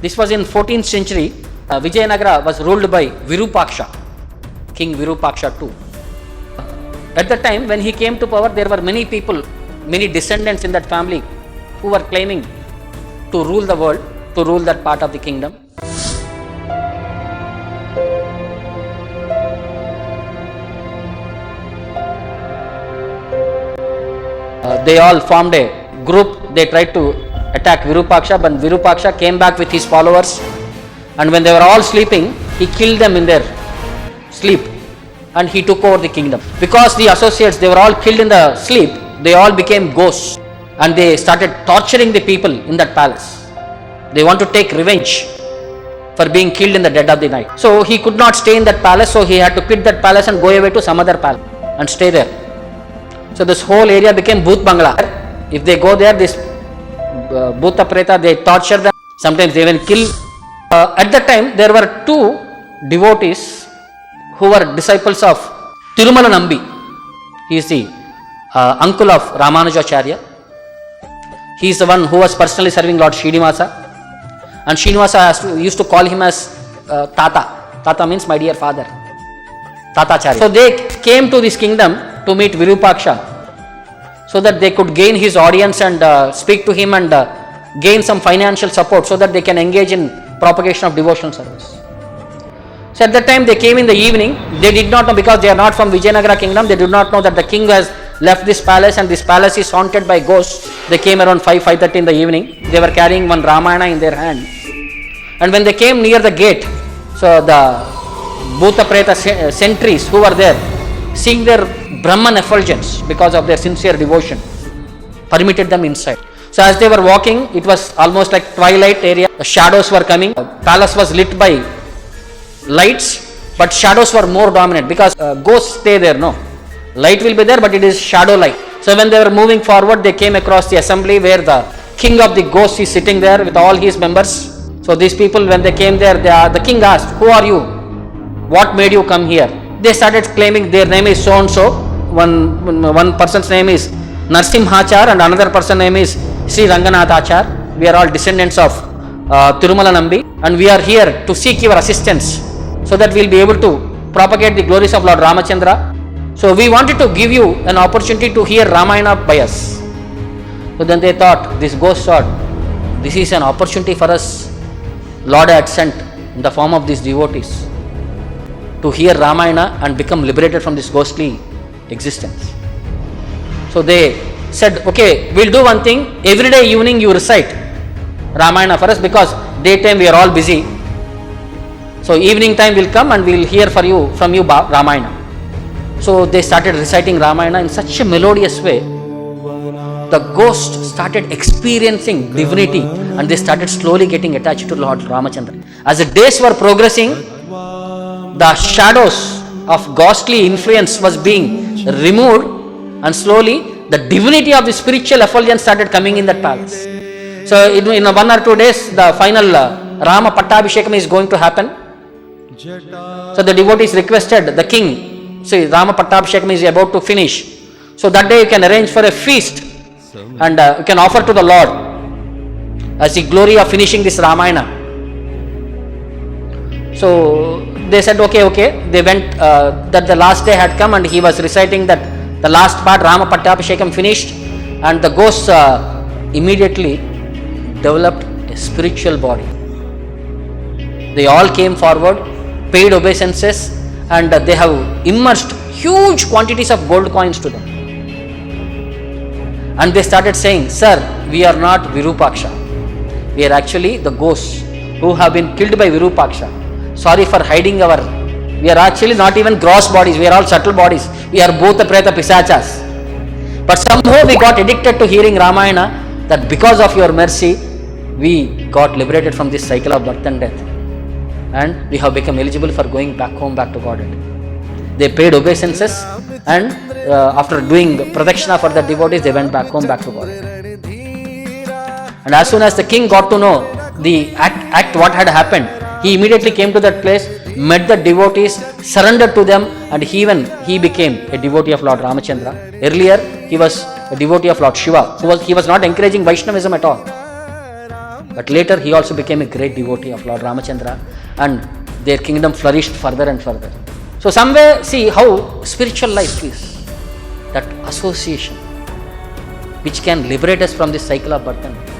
This was in 14th century. Vijayanagara was ruled by Virupaksha, King Virupaksha II. At the time when he came to power, there were many people, many descendants in that family who were claiming to rule the world, to rule that part of the kingdom. They all formed a group. They tried to attack Virupaksha, but Virupaksha came back with his followers, and when they were all sleeping, he killed them in their sleep and he took over the kingdom. Because the associates, they were all killed in the sleep, they all became ghosts and they started torturing the people in that palace. They want to take revenge for being killed in the dead of the night. So he could not stay in that palace, so he had to quit that palace and go away to some other palace and stay there. So this whole area became Bhoot Bangla. If they go there, this Bhuta Preta, they torture them. Sometimes they even kill. At that time, there were two devotees who were disciples of Tirumala Nambi. He is the uncle of Ramanujacharya. He is the one who was personally serving Lord Srinivasa. And Srinivasa used to call him as Tata. Tata means my dear father. Tatacharya. So they came to this kingdom to meet Virupaksha so that they could gain his audience and speak to him and gain some financial support so that they can engage in propagation of devotional service. So at that time they came in the evening. They did not know, because they are not from Vijayanagara kingdom, they did not know that the king has left this palace and this palace is haunted by ghosts. They came around 5:30 in the evening. They were carrying one Ramayana in their hand. And when they came near the gate, so the Bhuta Preta sentries who were there, seeing their Brahman effulgence because of their sincere devotion, permitted them inside. So as they were walking, it was almost like twilight area. The shadows were coming. The palace was lit by lights, but shadows were more dominant because ghosts stay there, no. Light will be there, but it is shadow light. So when they were moving forward, they came across the assembly where the king of the ghosts is sitting there with all his members. So these people, when they came there, the king asked, "Who are you? What made you come here?" They started claiming their name is so and so. One person's name is Narsimhachar and another person's name is Sri Ranganathachar. We are all descendants of Tirumala Nambi, and we are here to seek your assistance so that we will be able to propagate the glories of Lord Ramachandra. So we wanted to give you an opportunity to hear Ramayana by us. So then they thought, this ghost thought, this is an opportunity for us. Lord had sent in the form of these devotees to hear Ramayana and become liberated from this ghostly existence. So they said, okay, we'll do one thing. Every day evening you recite Ramayana for us, because daytime we are all busy. So evening time will come and we will hear from you Ramayana. So they started reciting Ramayana in such a melodious way. The ghost started experiencing divinity and they started slowly getting attached to Lord Ramachandra. As the days were progressing, the shadows of ghostly influence was being removed, and slowly the divinity of the spiritual effulgence started coming in that palace. So in 1 or 2 days, the final Rama Pattabhishekam is going to happen. So the devotees requested the king, see, Rama Pattabhishekam is about to finish. So that day you can arrange for a feast and you can offer to the Lord as the glory of finishing this Ramayana. So they said, okay. They went, that the last day had come and he was reciting that the last part, Rama Pattabhishekam finished, and the ghosts immediately developed a spiritual body. They all came forward, paid obeisances, and they have immersed huge quantities of gold coins to them. And they started saying, "Sir, we are not Virupaksha. We are actually the ghosts who have been killed by Virupaksha. Sorry for hiding we are actually not even gross bodies, we are all subtle bodies. We are both the Preta Pisachas. But somehow we got addicted to hearing Ramayana, that because of your mercy, we got liberated from this cycle of birth and death. And we have become eligible for going back home, back to Godhead." They paid obeisances, and after doing pradakshina for the devotees, they went back home, back to Godhead. And as soon as the king got to know the act what had happened, he immediately came to that place, met the devotees, surrendered to them, and he became a devotee of Lord Ramachandra. Earlier, he was a devotee of Lord Shiva. He was not encouraging Vaishnavism at all. But later he also became a great devotee of Lord Ramachandra, and their kingdom flourished further and further. So somewhere, see how spiritual life is, that association which can liberate us from this cycle of birth and death.